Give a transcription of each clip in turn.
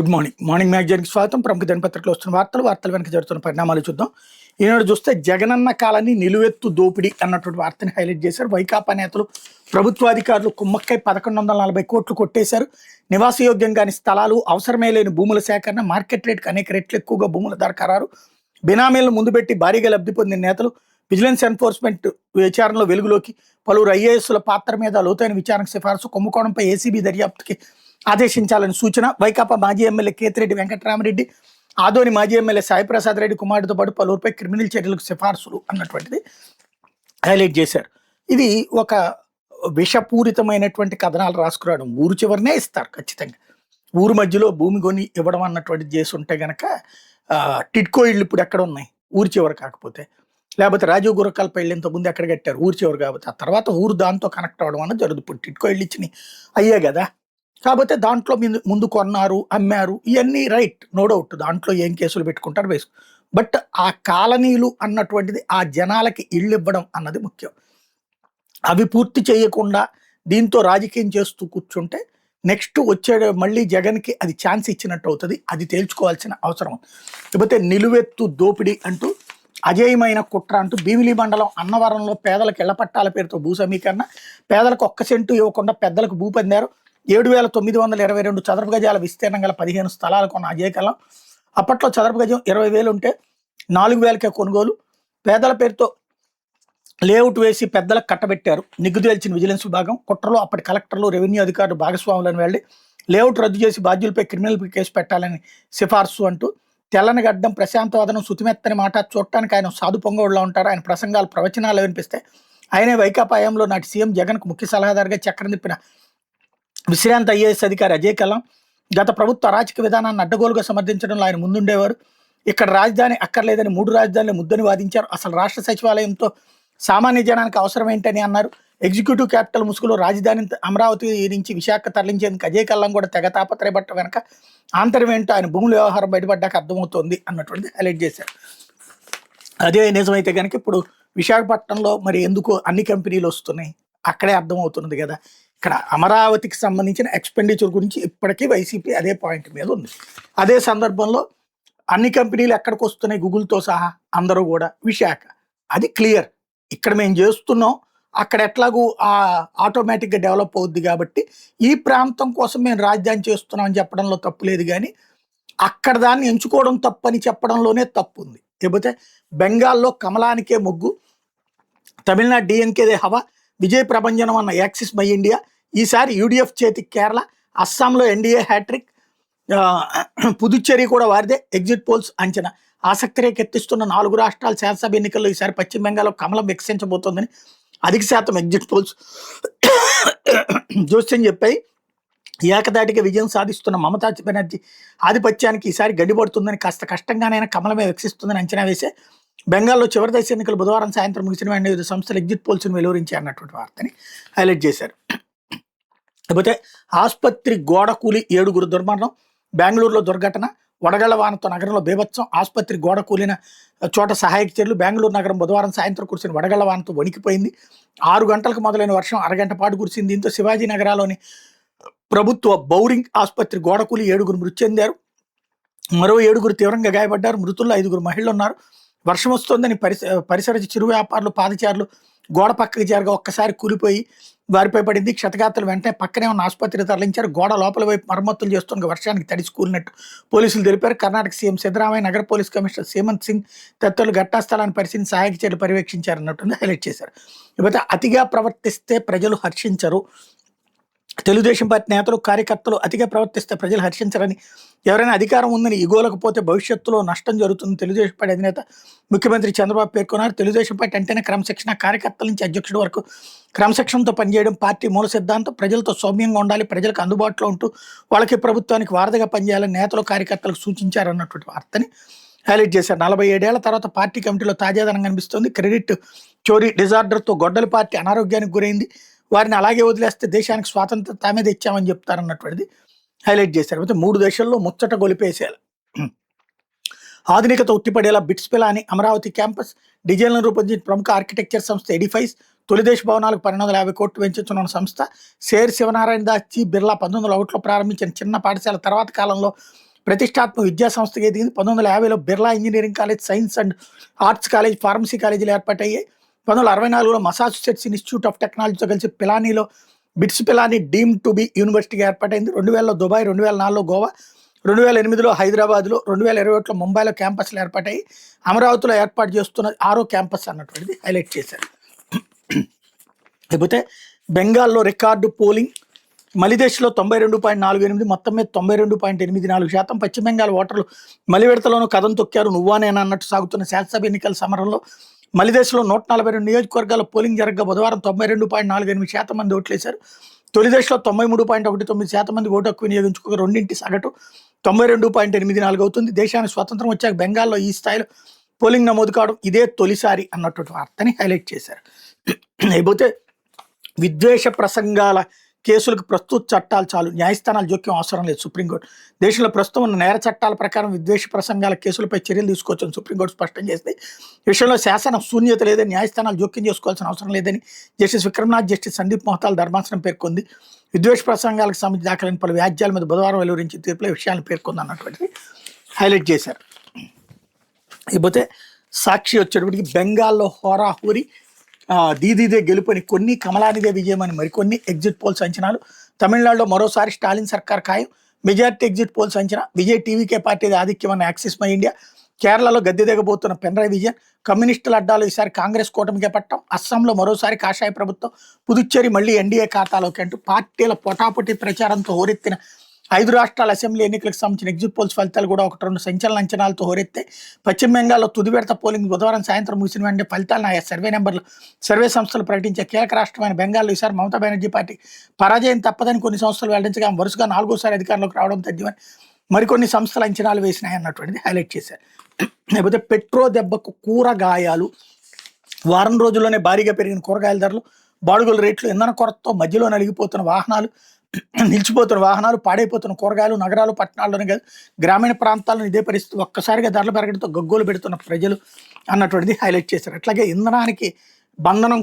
Good morning. Morning మ్యాగజైన్‌కి స్వాగతం. ప్రముఖ దినపత్రికలో వస్తున్న వార్తల వెనక జరుగుతున్న పరిణామాలు చూద్దాం. ఈనాడు చూస్తే జగనన్న కాలనీ నిలువెత్తు దోపిడీ అన్నటువంటి వార్తని హైలైట్ చేశారు. వైకాపా నేతలు ప్రభుత్వాధికారులు కుమ్మక్కై 1140 కోట్లు కొట్టేశారు. నివాసయోగ్యం కాని స్థలాలు, అవసరమే లేని భూముల సేకరణ, మార్కెట్ రేట్‌కి అనేక రెట్లు ఎక్కువగా భూముల ధర ఖరారు, బినామీలను ముందు పెట్టి భారీగా లబ్ధి పొందిన నేతలు, విజిలెన్స్ ఎన్ఫోర్స్మెంట్ విచారణలో వెలుగులోకి, పలువురు ఐఏఎస్ల పాత్ర మీద లోతైన విచారణకు సిఫారసు, కుంభకోణంపై ఏసీబీ దర్యాప్తుకి ఆదేశించాలని సూచన. వైకాపా మాజీ ఎమ్మెల్యే కేతిరెడ్డి వెంకటరామరెడ్డి, ఆదోని మాజీ ఎమ్మెల్యే సాయిప్రసాద్ రెడ్డి కుమారుడితో పాటు పలువురిపై క్రిమినల్ చర్యలకు సిఫార్సులు అన్నటువంటిది హైలైట్ చేశారు. ఇది ఒక విషపూరితమైనటువంటి కథనాలు రాసుకురావడం. ఊరు చివరినే ఇస్తారు ఖచ్చితంగా. ఊరు మధ్యలో భూమి కొని ఇవ్వడం అన్నటువంటిది చేసి ఉంటే గనక టిడ్కో ఇళ్ళు ఇప్పుడు ఎక్కడ ఉన్నాయి ఊరు చివరి కాకపోతే, లేకపోతే రాజీవ్ గురకాల పెళ్ళి ఇంతకుముందు ఎక్కడ కట్టారు ఊరు చివరి కాబట్టి, ఆ తర్వాత ఊరు దాంతో కనెక్ట్ అవ్వడం అన్నది జరుగుతుంది. ఇప్పుడు టిడ్కో ఇళ్ళు ఇచ్చినాయి అయ్యే కదా. కాకపోతే దాంట్లో ముందు కొన్నారు, అమ్మారు, ఇవన్నీ రైట్, నో డౌట్. దాంట్లో ఏం కేసులు పెట్టుకుంటారు వేసుకో. బట్ ఆ కాలనీలు అన్నటువంటిది ఆ జనాలకి ఇళ్ళు ఇవ్వడం అన్నది ముఖ్యం. అవి పూర్తి చేయకుండా దీంతో రాజకీయం చేస్తూ కూర్చుంటే నెక్స్ట్ వచ్చే మళ్ళీ జగన్కి అది ఛాన్స్ ఇచ్చినట్టు అవుతుంది. అది తేల్చుకోవాల్సిన అవసరం. లేకపోతే నిలువెత్తు దోపిడీ అంటూ అజేయమైన కుట్ర అంటూ భీమిలి మండలం అన్నవరంలో పేదలకు ఇళ్ల పట్టాల పేరుతో భూ సమీకరణ, పేదలకు 1 సెంటు ఇవ్వకుండా పెద్దలకు భూ పొందారు. 7,922 చదరపు గజాల విస్తీర్ణం గల 15 స్థలాలు కొన్న అజయ్ కల్లం. అప్పట్లో చదరపు గజం 20,000 ఉంటే 4,000కే కొనుగోలు. పేదల పేరుతో లేఅవుట్ వేసి పెద్దలకు కట్టబెట్టారు. నిగ్గు తేల్చిన విజిలెన్స్ విభాగం. కుట్రలో అప్పటి కలెక్టర్లు, రెవెన్యూ అధికారులు భాగస్వాములను వెళ్ళి లేఅవుట్ రద్దు చేసి బాధ్యులపై క్రిమినల్ కేసు పెట్టాలని సిఫార్సు అంటూ తెల్లని గడ్డం, ప్రశాంతవాదనం, శుతిమెత్తని మాట, చూడటానికి ఆయన సాధు పొంగోడులా ఉంటారు. ఆయన ప్రసంగాలు, ప్రవచనాలు వినిపిస్తే ఆయనే వైకాపా హయాంలో నాటి సీఎం జగన్కు ముఖ్య సలహాదారుగా చక్రం తిప్పిన విశ్రాంత ఐఏఎస్ అధికారి అజయ్ కల్లం. గత ప్రభుత్వ అరాచక విధానాన్ని అడ్డగోలుగా సమర్థించడంలో ఆయన ముందుండేవారు. ఇక్కడ రాజధాని అక్కర్లేదని 3 రాజధానులు ముద్దని వాదించారు. అసలు రాష్ట్ర సచివాలయంతో సామాన్య జనానికి అవసరం ఏంటని అన్నారు. ఎగ్జిక్యూటివ్ క్యాపిటల్ ముసుగులో రాజధాని అమరావతి నుంచి విశాఖ తరలించేందుకు అజయ్ కల్లం కూడా తెగ తాపత్రయపట్ట వెనక ఆంతర్యం ఏంటో ఆయన భూముల వ్యవహారం బయటపడ్డాక అర్థమవుతోంది అన్నటువంటిది హైలైట్ చేశారు. అదే నిజమైతే కనుక ఇప్పుడు విశాఖపట్నంలో మరి ఎందుకు అన్ని కంపెనీలు వస్తున్నాయి అక్కడే అర్థమవుతున్నది కదా. ఇక్కడ అమరావతికి సంబంధించిన ఎక్స్పెండిచర్ గురించి ఇప్పటికీ వైసీపీ అదే పాయింట్ మీద ఉంది. అదే సందర్భంలో అన్ని కంపెనీలు ఎక్కడికి వస్తున్నాయి గూగుల్తో సహా అందరూ కూడా విశాఖ, అది క్లియర్. ఇక్కడ మేము చేస్తున్నాం, అక్కడ ఎట్లాగూ ఆటోమేటిక్గా డెవలప్ అవుద్ది కాబట్టి ఈ ప్రాంతం కోసం మేము రాజధాని చేస్తున్నాం అని చెప్పడంలో తప్పు లేదు. కానీ అక్కడ దాన్ని ఎంచుకోవడం తప్పని చెప్పడంలోనే తప్పు ఉంది. లేకపోతే బెంగాల్లో కమలానికే మొగ్గు, తమిళనాడు డిఎంకేదే హవా, విజయ్ ప్రభంజనం అన్న యాక్సిస్ మై ఇండియా, ఈసారి యూడిఎఫ్ చేతికి కేరళ, అస్సాంలో ఎన్డీఏ హ్యాట్రిక్, పుదుచ్చేరి కూడా వారిదే ఎగ్జిట్ పోల్స్ అంచనా. ఆసక్తి రేకెత్తిస్తున్న 4 రాష్ట్రాల శాసనసభ ఎన్నికల్లో ఈసారి పశ్చిమ బెంగాల్లో కమలం వికసించబోతోందని అధిక శాతం ఎగ్జిట్ పోల్స్ జోస్యం చెప్పాయి. ఏకదాటిగా విజయం సాధిస్తున్న మమతా బెనర్జీ ఆధిపత్యానికి ఈసారి గడ్డిపడుతుందని, కాస్త కష్టంగానైనా కమలమే వికసిస్తుందని అంచనా వేసే బెంగాల్లో చివరి దశ ఎన్నికలు బుధవారం సాయంత్రం ముగిసిన వెంటనే వివిధ సంస్థలు ఎగ్జిట్ పోల్స్ని వెలువరించాయి అన్నటువంటి వార్తని హైలైట్ చేశారు. లేకపోతే ఆసుపత్రి గోడ కూలి 7 దుర్మరణం, బెంగళూరులో దుర్ఘటన, వడగళ్ల వానతో నగరంలో బీభత్సం, ఆసుపత్రి గోడ కూలిన చోట సహాయక చర్యలు. బెంగళూరు నగరం బుధవారం సాయంత్రం కురిసిన వడగళ్ల వానతో వణికిపోయింది. 6 గంటలకు మొదలైన వర్షం అరగంట పాటు కురిసింది. దీంతో శివాజీ నగరాలోని ప్రభుత్వ బౌరింగ్ ఆసుపత్రి గోడ కూలి 7 మృతి చెందారు. మరో 7 తీవ్రంగా గాయపడ్డారు. మృతుల్లో 5 మహిళలు ఉన్నారు. వర్షం వస్తోందని పరిసర చిరు వ్యాపారులు, పాదచారులు గోడ పక్కకి చేరగా ఒక్కసారి కూలిపోయి వారిపై పడింది. క్షతగాత్రులు వెంటనే పక్కనే ఉన్న ఆసుపత్రికి తరలించారు. గోడ లోపల వైపు మరమ్మతులు చేస్తున్న వర్షానికి తడిసి కూలినట్టు పోలీసులు తెలిపారు. కర్ణాటక సీఎం సిద్ధరామయ్య, నగర పోలీస్ కమిషనర్ సీమంత్ సింగ్ తదితరులు ఘటనా స్థలాన్ని పరిశీలించి సహాయక చర్యలు పర్యవేక్షించారన్నట్టు హైలైట్ చేశారు. లేకపోతే అతిగా ప్రవర్తిస్తే ప్రజలు హర్షించరు, తెలుగుదేశం పార్టీ నేతలు, కార్యకర్తలు అతిగా ప్రవర్తిస్తే ప్రజలు హర్షించరని, ఎవరైనా అధికారం ఉందని ఇగోలకపోతే భవిష్యత్తులో నష్టం జరుగుతుంది తెలుగుదేశం పార్టీ అధినేత ముఖ్యమంత్రి చంద్రబాబు పేర్కొన్నారు. తెలుగుదేశం పార్టీ అంటేనే క్రమశిక్షణ, కార్యకర్తల నుంచి అధ్యక్షుడి వరకు క్రమశిక్షణతో పనిచేయడం పార్టీ మూల సిద్ధాంతం. ప్రజలతో సౌమ్యంగా ఉండాలి, ప్రజలకు అందుబాటులో ఉంటూ వాళ్ళకి ప్రభుత్వానికి వారధిగా పనిచేయాలని నేతలు, కార్యకర్తలకు సూచించారన్నటువంటి వార్తని హైలైట్ చేశారు. 47 ఏళ్ల తర్వాత పార్టీ కమిటీలో తాజాదనం కనిపిస్తోంది. క్రెడిట్ చోరీ డిజార్డర్తో గొడ్డలి పార్టీ అనారోగ్యానికి గురైంది. వారిని అలాగే వదిలేస్తే దేశానికి స్వాతంత్రం తామే తెచ్చామని చెప్తారన్నటువంటిది హైలైట్ చేశారు. అయితే 3 దశల్లో ముచ్చట గొలిపేసేయాలి. ఆధునికత ఉట్టిపడేలా బిట్స్ పిలాని అమరావతి క్యాంపస్ డిజైన్లను రూపొందించిన ప్రముఖ ఆర్కిటెక్చర్ సంస్థ ఎడిఫైస్ తొలిదేశ భవనాలకు 1250 కోట్లు వెంచుతున్న సంస్థ. శేర్ శివనారాయణ దాస్ జీ బిర్లా 1901లో ప్రారంభించిన చిన్న పాఠశాల తర్వాత కాలంలో ప్రతిష్టాత్మక విద్యా సంస్థగా ఎదిగింది. 1950లో Birla engineering college, science and arts college, pharmacy కాలేజీలు ఏర్పాటయ్యాయి. 1964లో మసాచుసెట్స్ ఇన్స్టిట్యూట్ ఆఫ్ టెక్నాలజీతో కలిసి పిలానీలో BITS Pilani deem to be యూనివర్సిటీగా ఏర్పాటైంది. 2000లో దుబాయ్, 2004లో గోవా, 2008లో హైదరాబాద్లో, 2021లో ముంబైలో క్యాంపస్లు ఏర్పాటయ్యి అమరావతిలో ఏర్పాటు చేస్తున్న 6వ క్యాంపస్ అన్నటువంటిది హైలైట్ చేశారు. లేకపోతే బెంగాల్లో రికార్డు పోలింగ్, మలిదేశ్లో 92.48, మొత్తం మీద 92.84%. పశ్చిమ బెంగాల్ ఓటర్లు మలి విడతలోనూ కథం తొక్కారు, నువ్వానేనా అన్నట్టు సాగుతున్న శాసనసభ ఎన్నికల సమరంలో మలిదేశ్లో 142 నియోజకవర్గాల్లో పోలింగ్ జరగగా బుధవారం 92.48% మంది ఓట్లేశారు. తొలి దశలో 93.19% మంది ఓటు హక్కు వినియోగించుకోగా రెండింటి సగటు 92.84 అవుతుంది. దేశానికి స్వతంత్రం వచ్చాక బెంగాల్లో ఈ స్థాయిలో పోలింగ్ నమోదు కావడం ఇదే తొలిసారి అన్నటువంటి వార్తని హైలైట్ చేశారు. అయిపోతే విద్వేష ప్రసంగాల కేసులకు ప్రస్తుత చట్టాలు చాలు, న్యాయస్థానాల జోక్యం అవసరం లేదు సుప్రీంకోర్టు. దేశంలో ప్రస్తుతం ఉన్న నేర చట్టాల ప్రకారం విద్వేష ప్రసంగాల కేసులపై చర్యలు తీసుకోవచ్చని సుప్రీంకోర్టు స్పష్టం చేసింది. విషయంలో శాసన శూన్యత లేదని, న్యాయస్థానాలు జోక్యం చేసుకోవాల్సిన అవసరం లేదని జస్టిస్ విక్రమ్నాథ్, జస్టిస్ సందీప్ మొహతాల ధర్మాసనం పేర్కొంది. విద్వేష ప్రసంగాలకు సంబంధించి దాఖలైన పలు వ్యాజ్యాల మీద బుధవారం వెలువరించిన తీర్పులో విషయాలను పేర్కొంది అన్నటువంటిది హైలైట్ చేశారు. ఇకపోతే సాక్షి వచ్చేటప్పటికి బెంగాల్లో హోరాహోరీ, దీదీదే గెలుపని కొన్ని, కమలానిదే విజయం అని మరికొన్ని ఎగ్జిట్ పోల్స్ అంచనాలు. తమిళనాడులో మరోసారి స్టాలిన్ సర్కార్ ఖాయం, మెజార్టీ ఎగ్జిట్ పోల్స్ అంచనా. విజయ్ టీవీకే పార్టీది ఆధిక్యం అన్న యాక్సిస్ మై ఇండియా. కేరళలో గద్దె దిగబోతున్న పినరయ్ విజయన్, కమ్యూనిస్టుల అడ్డాలో ఈసారి కాంగ్రెస్ కూటమికే పట్టం. అస్సాంలో మరోసారి కాషాయ ప్రభుత్వం, పుదుచ్చేరి మళ్లీ ఎన్డీఏ ఖాతాలోకి అంటూ పార్టీల పొటాపొటి ప్రచారంతో హోరెత్తిన 5 రాష్ట్రాల అసెంబ్లీ ఎన్నికలకు సంబంధించిన ఎగ్జిట్ పోల్స్ ఫలితాలు కూడా 1-2 సంచలన అంచనాలతో హోరెత్తే. పశ్చిమ బెంగాల్లో తుది విడత పోలింగ్ బుధవారం సాయంత్రం ముగిసిన వెంటనే ఫలితాలను ఆయా సర్వే సంస్థలు ప్రకటించే కీలక రాష్ట్రమైన బెంగాల్లో ఈసారి మమతా బెనర్జీ పార్టీ పరాజయం తప్పదని కొన్ని సంస్థలు వెల్లడించగా వరుసగా 4వ సారి అధికారంలోకి రావడం తథ్యమని మరికొన్ని సంస్థలు అంచనాలు వేసినాయి అన్నటువంటిది హైలైట్ చేశారు. లేకపోతే పెట్రో దెబ్బకు కూరగాయలు, వారం రోజుల్లోనే భారీగా పెరిగిన కూరగాయల ధరలు, బాడుగుల రేట్లు, ఇంధన కొరతతో మధ్యలో నలిగిపోతున్న వాహనాలు, నిలిచిపోతున్న వాహనాలు, పాడైపోతున్న కూరగాయలు, నగరాలు పట్టణాల్లోనే కాదు గ్రామీణ ప్రాంతాల్లో ఇదే పరిస్థితి. ఒక్కసారిగా ధరలు పెరగడంతో గగ్గోలు పెడుతున్న ప్రజలు అన్నటువంటిది హైలైట్ చేశారు. అట్లాగే ఇంధనానికి బంధనం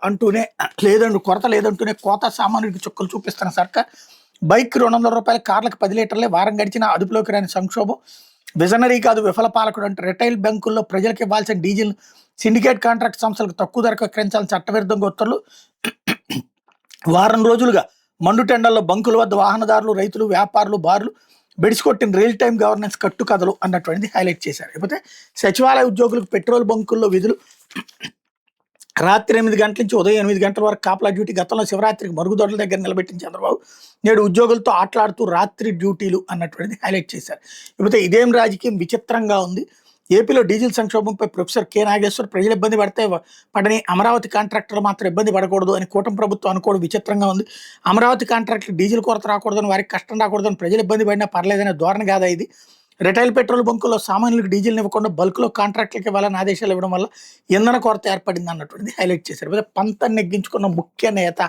అంటూనే లేదంటూ, కొరత లేదంటూనే కోత సామాన్యుడికి చుక్కలు చూపిస్తున్న సర్కార్. బైక్ 200 రూపాయలు, కార్లకు 10 లీటర్లే, వారం గడిచిన అదుపులోకి రాని సంక్షోభం. విజనరీ కాదు విఫల పాలకుడు అంటే రిటైల్ బ్యాంకుల్లో ప్రజలకు ఇవ్వాల్సిన డీజిల్ సిండికేట్ కాంట్రాక్ట్ సంస్థలకు తక్కువ ధరకు విక్రయించాలని చట్టవిరుద్ధంగా ఉత్తర్వులు. వారం రోజులుగా మండుటెండల్లో బంకుల వద్ద వాహనదారులు, రైతులు, వ్యాపారులు, బార్లు బెడిసికొట్టిన రియల్ టైం గవర్నెన్స్ కట్టుకథలు అన్నటువంటిది హైలైట్ చేశారు. లేకపోతే సచివాలయ ఉద్యోగులకు పెట్రోల్ బంకుల్లో విధులు, రాత్రి 8 గంటల నుంచి ఉదయం 8 గంటల వరకు కాపలా డ్యూటీ. గతంలో శివరాత్రికి మరుగుదొడ్ల దగ్గర నిలబెట్టిన చంద్రబాబు నేడు ఉద్యోగులతో ఆటలాడుతూ రాత్రి డ్యూటీలు అన్నటువంటిది హైలైట్ చేశారు. లేకపోతే ఇదేం రాజకీయం విచిత్రంగా ఉంది. ఏపీలో డీజిల్ సంక్షోభంపై ప్రొఫెసర్ కె నాగేశ్వర్, ప్రజలు ఇబ్బంది పడని అమరావతి కాంట్రాక్టర్లు మాత్రం ఇబ్బంది పడకూడదు అని కూటమి ప్రభుత్వం అనుకోవడం విచిత్రంగా ఉంది. అమరావతి కాంట్రాక్టులు డీజిల్ కొరత రాకూడదని, వారికి కష్టం రాకూడదని, ప్రజలు ఇబ్బంది పడినా పర్లేదనే ధోరణి కాదా ఇది? రిటైల్ పెట్రోల్ బంకుల్లో సామాన్యులకు డీజిల్ ఇవ్వకుండా బల్క్లో కాంట్రాక్టులకు ఇవ్వాలని ఆదేశాలు ఇవ్వడం వల్ల ఇంధన కొరత ఏర్పడింది అన్నటువంటిది హైలైట్ చేశారు. పంతాన్ని నెగ్గించుకున్న ముఖ్య నేత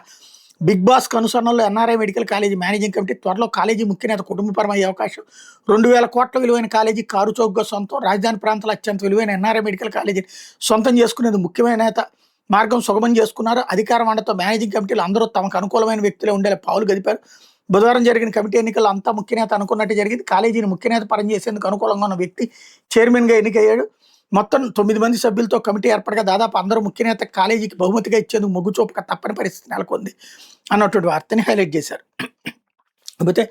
బిగ్ బాస్ అనుసరణలో NRI medical college managing committee త్వరలో కాలేజీ ముఖ్య నేత కుటుంబపరమయ్యే అవకాశం. 2000 కోట్ల విలువైన కాలేజీ కారు చౌకగా సొంతం. రాజధాని ప్రాంతాల అత్యంత విలువైన ఎన్ఆర్ఐ మెడికల్ కాలేజీని సొంతం చేసుకునేది ముఖ్యమైన నేత మార్గం సుగమం చేసుకున్నారు. అధికారం అండతో మేనేజింగ్ కమిటీలు అందరూ తమకు అనుకూలమైన వ్యక్తులే ఉండేలా పావులు గదిపారు. బుధవారం జరిగిన కమిటీ ఎన్నికల్లో అంతా ముఖ్య నేత అనుకున్నట్టు జరిగింది. కాలేజీని ముఖ్య నేత పనిచేసేందుకు అనుకూలంగా ఉన్న వ్యక్తి చైర్మన్గా ఎన్నికయ్యాడు. మొత్తం 9 మంది సభ్యులతో కమిటీ ఏర్పడగా దాదాపు అందరూ ముఖ్య నేత కాలేజీకి బహుమతిగా ఇచ్చేందుకు మొగ్గు చూపక తప్పని పరిస్థితి నెలకొంది అన్నటువంటి వార్తని హైలైట్ చేశారు. కాకపోతే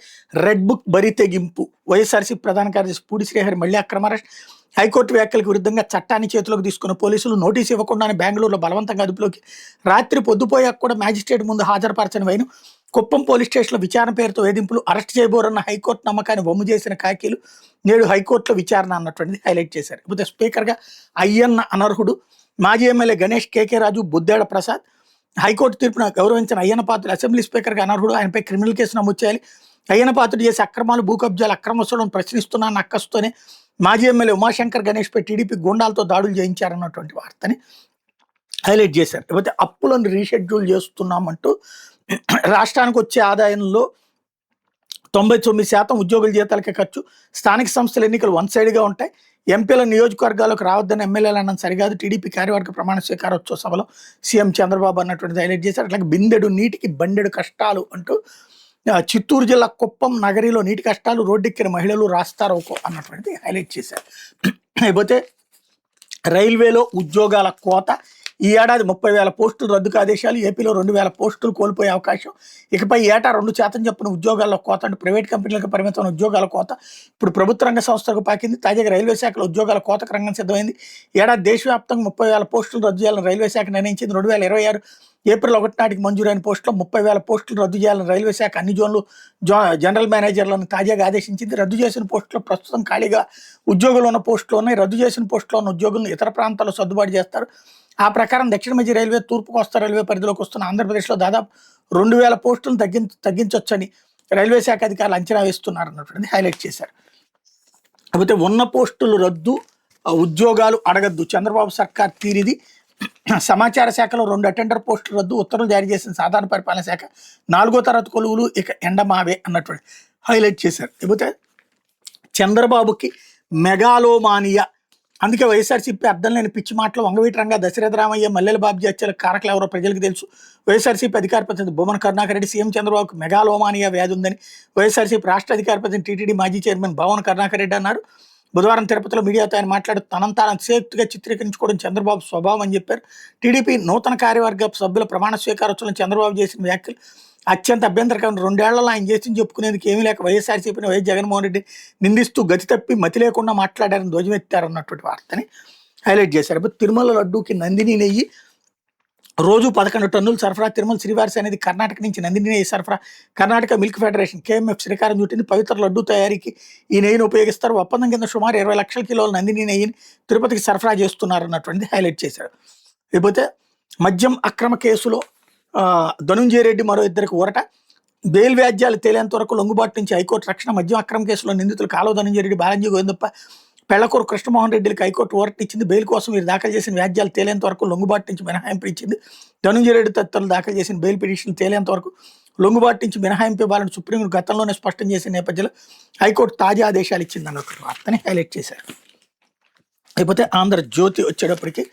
రెడ్ బుక్ బరి తెగింపు, వైఎస్ఆర్సీ ప్రధాన కార్యదర్శి పూడి శ్రీహరి మళ్లీ అక్రమ అరెస్ట్. హైకోర్టు వ్యాఖ్యలకు విరుద్ధంగా చట్టాన్ని చేతిలోకి తీసుకున్న పోలీసులు నోటీసు ఇవ్వకుండానే బెంగళూరులో బలవంతంగా అదుపులోకి. రాత్రి పొద్దుపోయాక కూడా మ్యాజిస్ట్రేట్ ముందు హాజరుపరచని వైను. కుప్పం పోలీస్ స్టేషన్లో విచారణ పేరుతో వేధింపులు. అరెస్ట్ చేయబోరన్న హైకోర్టు నమ్మకాన్ని వమ్ము చేసిన కాకీలు నేడు హైకోర్టులో విచారణ అన్నటువంటిది హైలైట్ చేశారు. ఇకపోతే స్పీకర్గా అయ్యన్న అనర్హుడు. మాజీ ఎమ్మెల్యే గణేష్, కేకే రాజు, బుద్దేడ ప్రసాద్. హైకోర్టు తీర్పును గౌరవించిన అయ్యన్న పాత్రుడు అసెంబ్లీ స్పీకర్గా అనర్హుడు. ఆయనపై క్రిమినల్ కేసు నమోదు చేయాలి. అయ్యన్న పాత్రుడు చేసే అక్రమాలు, భూ కబ్జాలు, అక్రమ వసూలను ప్రశ్నిస్తున్నాను అక్కస్తోనే మాజీ ఎమ్మెల్యే ఉమాశంకర్ గణేష్పై టీడీపీ గుండాలతో దాడులు చేయించారన్నటువంటి వార్తని హైలైట్ చేశారు. లేకపోతే అప్పులను రీషెడ్యూల్ చేస్తున్నామంటూ రాష్ట్రానికి వచ్చే ఆదాయంలో 99% ఉద్యోగుల జీతాలకే ఖర్చు. స్థానిక సంస్థల ఎన్నికలు వన్ సైడ్గా ఉంటాయి. ఎంపీల నియోజకవర్గాలకు రావద్దని ఎమ్మెల్యేలు అన్నం సరికాదు. టీడీపీ కార్యవర్గ ప్రమాణ స్వీకారోత్సవ సభలో సీఎం చంద్రబాబు అన్నటువంటిది హైలైట్ చేశారు. అట్లాగే బిందెడు నీటికి బండెడు కష్టాలు అంటూ చిత్తూరు జిల్లా కుప్పం నగరిలో నీటి కష్టాలు, రోడ్డెక్కిన మహిళలు రాస్తారోకో అన్నటువంటిది హైలైట్ చేశారు. అయిపోతే రైల్వేలో ఉద్యోగాల కోత, ఈ ఏడాది 30,000 పోస్టులు రద్దుకు ఆదేశాలు, ఏపీలో 2,000 పోస్టులు కోల్పోయే అవకాశం, ఇకపై ఏటా 2% చొప్పున ఉద్యోగాల్లో కోత అంటే ప్రైవేట్ కంపెనీలకు పరిమితమైన ఉద్యోగాల కోత ఇప్పుడు ప్రభుత్వ రంగ సంస్థలకు పాకింది. తాజాగా రైల్వే శాఖలో ఉద్యోగాల కోతకు రంగం సిద్ధమైంది. ఏడాది దేశవ్యాప్తంగా 30,000 పోస్టులు రద్దు చేయాలని రైల్వే శాఖ నిర్ణయించింది. 2026 ఏప్రిల్ 1 నాటికి మంజూరైన పోస్టులో 30,000 పోస్టులు రద్దు చేయాలని రైల్వే శాఖ అన్ని జోన్లు జనరల్ మేనేజర్లను తాజాగా ఆదేశించింది. రద్దు చేసిన పోస్టులో ప్రస్తుతం ఖాళీగా ఉద్యోగులు ఉన్న పోస్టులు ఉన్నాయి. రద్దు చేసిన పోస్టులో ఉన్న ఉద్యోగులను ఇతర ప్రాంతాల్లో సర్దుబాటు చేస్తారు. ఆ ప్రకారం దక్షిణ మధ్య రైల్వే, తూర్పు కోస్తా రైల్వే పరిధిలోకి వస్తున్న ఆంధ్రప్రదేశ్లో దాదాపు 2,000 పోస్టులను తగ్గించవచ్చని రైల్వే శాఖ అధికారులు అంచనా వేస్తున్నారు అన్నటువంటిది హైలైట్ చేశారు. కాకపోతే ఉన్న పోస్టులు రద్దు, ఉద్యోగాలు అడగద్దు, చంద్రబాబు సర్కార్ తీరిది. సమాచార శాఖలో 2 అటెండర్ పోస్టులు రద్దు, ఉత్తర్వులు జారీ చేసిన సాధారణ పరిపాలన శాఖ 4వ తరగతి కొలువులు ఇక ఎండమావే అన్నటువంటి హైలైట్ చేశారు. కాకపోతే చంద్రబాబుకి మెగాలోమానియా, అందుకే వైఎస్ఆర్సీపీ అర్థం లేని పిచ్చి మాటలు, వంగవీటి రంగా, దశరథ రామయ్య, మల్లెల బాబు హత్యలకు కారకులు ఎవరో ప్రజలకు తెలుసు. వైఎస్ఆర్సీపీ అధికార ప్రతినిధి భూమన కరుణాకర్ రెడ్డి సీఎం చంద్రబాబుకు మెగాలోమానియా వ్యాధి ఉందని వైఎస్ఆర్సీపీ రాష్ట్ర అధికార ప్రతినిధి టీటీడీ మాజీ చైర్మన్ భూమన కరుణాకర్ రెడ్డి అన్నారు. బుధవారం తిరుపతిలో మీడియాతో ఆయన మాట్లాడుతూ తనంతా అతిశయోక్తిగా చిత్రీకరించుకోవడం చంద్రబాబు స్వభావం అని చెప్పారు. టీడీపీ నూతన కార్యవర్గ సభ్యుల ప్రమాణ స్వీకారోత్సవంలో చంద్రబాబు చేసిన వ్యాఖ్యలు అత్యంత అభ్యంతరకరం. 2 ఏళ్లలో ఆయన చేసింది చెప్పుకునేందుకు ఏమీ లేక వైఎస్ఆర్సీపీని వైఎస్ జగన్మోహన్ రెడ్డి నిందిస్తూ గతి తప్పి మతి లేకుండా మాట్లాడారని ధ్వజమెత్తారన్నటువంటి వార్తని హైలైట్ చేశారు. తిరుమల లడ్డూకి నందిని నెయ్యి రోజు 11 టన్నులు సరఫరా. తిరుమల శ్రీవారి అనేది కర్ణాటక నుంచి నందిని నెయ్యి సరఫరా. కర్ణాటక మిల్క్ ఫెడరేషన్ KMF శ్రీకారం చుట్టింది. పవిత్ర లడ్డూ తయారీకి ఈ నెయ్యిని ఉపయోగిస్తారు. ఒప్పందం కింద సుమారు 20 లక్షల కిలోల నందిని నెయ్యిని తిరుపతికి సరఫరా చేస్తున్నారు అన్నటువంటిది హైలైట్ చేశారు. లేకపోతే మద్యం అక్రమ కేసులో ధనుంజయ రెడ్డి మరో 2కి ఊరట. బెయిల్ వ్యాజ్యాలు తేలేంత వరకు లొంగుబాటు నుంచి హైకోర్టు రక్షణ. మద్యం అక్రమ కేసులో నిందితులు కాలువ ధనుంజయ రెడ్డి, బాలంజీ గోవిందప్ప, పెళ్లకూరు కృష్ణమోహన్ రెడ్డికి హైకోర్టు ఊరట ఇచ్చింది. బెయిల్ కోసం వీరు దాఖలు చేసిన వ్యాజ్యాలు తేలేంత వరకు లొంగుబాటు నుంచి మినహాయింపు ఇచ్చింది. ధనుంజయ రెడ్డి తదితరులు దాఖలు చేసిన బెయిల్ పిటిషన్లు తేలేంత వరకు లొంగుబాటు నుంచి మినహాయింపు ఇవ్వాలని సుప్రీంకోర్టు గతంలోనే స్పష్టం చేసిన నేపథ్యంలో హైకోర్టు తాజా ఆదేశాలు ఇచ్చింది అన్నటువంటి వార్తని హైలైట్ చేశారు. లేకపోతే ఆంధ్రజ్యోతి వచ్చేటప్పటికి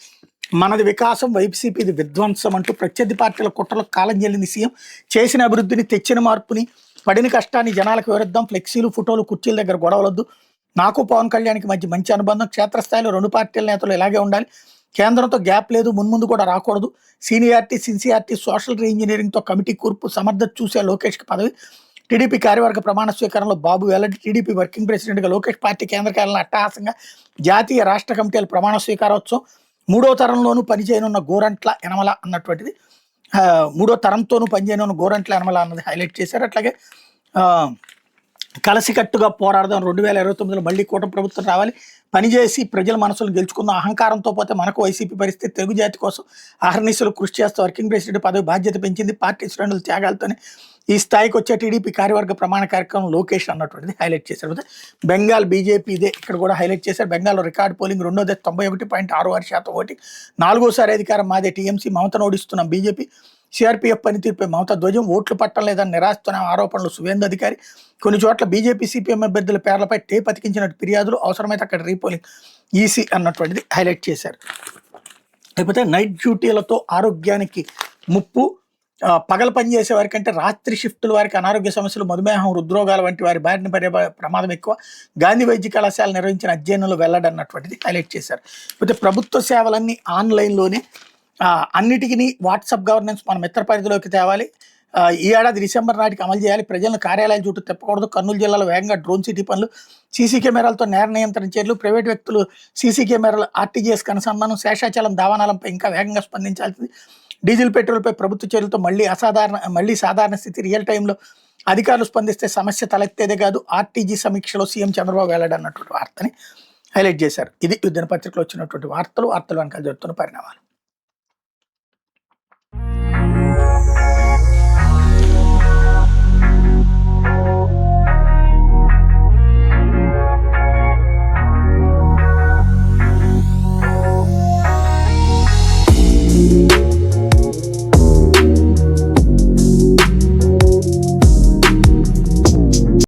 మనది వికాసం, వైసీపీది విధ్వంసం అంటూ ప్రత్యర్థి పార్టీల కుట్రలకు కాలం చెల్లింది సీఎం. చేసిన అభివృద్ధిని, తెచ్చిన మార్పుని, పడిన కష్టాన్ని జనాలకు వివరిద్దాం. ఫ్లెక్సీలు, ఫోటోలు, కుర్చీల దగ్గర గొడవలొద్దు. నాకు పవన్ కళ్యాణ్కి మధ్య మంచి అనుబంధం. క్షేత్రస్థాయిలో 2 పార్టీల నేతలు ఇలాగే ఉండాలి. కేంద్రంతో గ్యాప్ లేదు, మున్ముందు కూడా రాకూడదు. సీనియారిటీ, సిన్సియారిటీ, సోషల్ రీఇంజనీరింగ్తో కమిటీ కూర్పు, సమర్థత చూసే లోకేష్కి పదవి. టీడీపీ కార్యవర్గ ప్రమాణ స్వీకారంలో బాబు వెల్లడి. టీడీపీ వర్కింగ్ ప్రెసిడెంట్గా లోకేష్, పార్టీ కేంద్ర కార్యాలయంలో అట్టహాసంగా జాతీయ రాష్ట్ర కమిటీల ప్రమాణ స్వీకారోత్సవం. 3వ తరంలోనూ పనిచేయనున్న గోరంట్ల యనమల అన్నటువంటిది 3వ తరంతోనూ పనిచేయనున్న గోరంట్ల యనమల అన్నది హైలైట్ చేశారు. అట్లాగే కలిసికట్టుగా పోరాడదాం, 2029లో మళ్ళీ కూటమి ప్రభుత్వం రావాలి, పనిచేసి ప్రజల మనసులు గెలుచుకుందాం, అహంకారంతో పోతే మనకు వైసీపీ పరిస్థితి, తెలుగు జాతి కోసం అహర్నిశలు కృషి చేస్తూ వర్కింగ్ ప్రెసిడెంట్ పదవి బాధ్యత పెంచింది. పార్టీ శ్రేణుల త్యాగాలతోనే ఈ స్థాయికి వచ్చే టీడీపీ కార్యవర్గ ప్రమాణ కార్యక్రమం లోకేష్ అన్నటువంటిది హైలైట్ చేశారు. బెంగాల్ బీజేపీ ఇదే ఇక్కడ కూడా హైలైట్ చేశారు. బెంగాల్లో రికార్డ్ పోలింగ్ 2వ 91.66% ఓటింగ్. 4వసారి అధికారం మాదే. టీఎంసీ మమతను ఓడిస్తున్నాం. బీజేపీ సిఆర్పీఎఫ్ పనితీరుపై మమతా ధ్వజం. ఓట్లు పట్టం లేదని నిరాశతోనే ఆరోపణలు సువేందు అధికారి. కొన్ని చోట్ల బీజేపీ సిపిఎం అభ్యర్థుల పేర్లపై టేప్ అతికించినట్టు ఫిర్యాదులు, అవసరమైతే అక్కడ రీపోలింగ్ ఈసీ అన్నటువంటిది హైలైట్ చేశారు. లేకపోతే నైట్ డ్యూటీలతో ఆరోగ్యానికి ముప్పు, పగలు పనిచేసే వారి కంటే రాత్రి షిఫ్టుల వారికి అనారోగ్య సమస్యలు, మధుమేహం, హృద్రోగాల వంటి వారి బారిన పడే ప్రమాదం ఎక్కువ. గాంధీ వైద్య కళాశాల నిర్వహించిన అధ్యయనంలో వెల్లడన్నటువంటిది హైలైట్ చేశారు. లేకపోతే ప్రభుత్వ సేవలన్నీ ఆన్లైన్లోనే, అన్నిటికీ వాట్సాప్ గవర్నెన్స్ మన మిత్ర పరిధిలోకి తేవాలి. ఈ ఏడాది డిసెంబర్ నాటికి అమలు చేయాలి. ప్రజలను కార్యాలయాల చుట్టూ తిప్పకూడదు. కర్నూలు జిల్లాలో వేగంగా డ్రోన్ సిటీ పనులు, సీసీ కెమెరాలతో నేర నియంత్రణ చర్యలు, ప్రైవేట్ వ్యక్తులు సీసీ కెమెరాలు ఆర్టీజీఎస్కి అనుసంధానం, శేషాచలం దావానాలంపై ఇంకా వేగంగా స్పందించాల్సింది. డీజిల్ పెట్రోల్పై ప్రభుత్వ చర్యలతో మళ్ళీ సాధారణ స్థితి. రియల్ టైంలో అధికారులు స్పందిస్తే సమస్య తలెత్తేదే కాదు. ఆర్టీజీ సమీక్షలో సీఎం చంద్రబాబు వెల్లడన్నటువంటి వార్తని హైలైట్ చేశారు. ఇది దినపత్రికలో వచ్చినటువంటి వార్తలు వెనకాల జరుగుతున్న పరిణామాలు.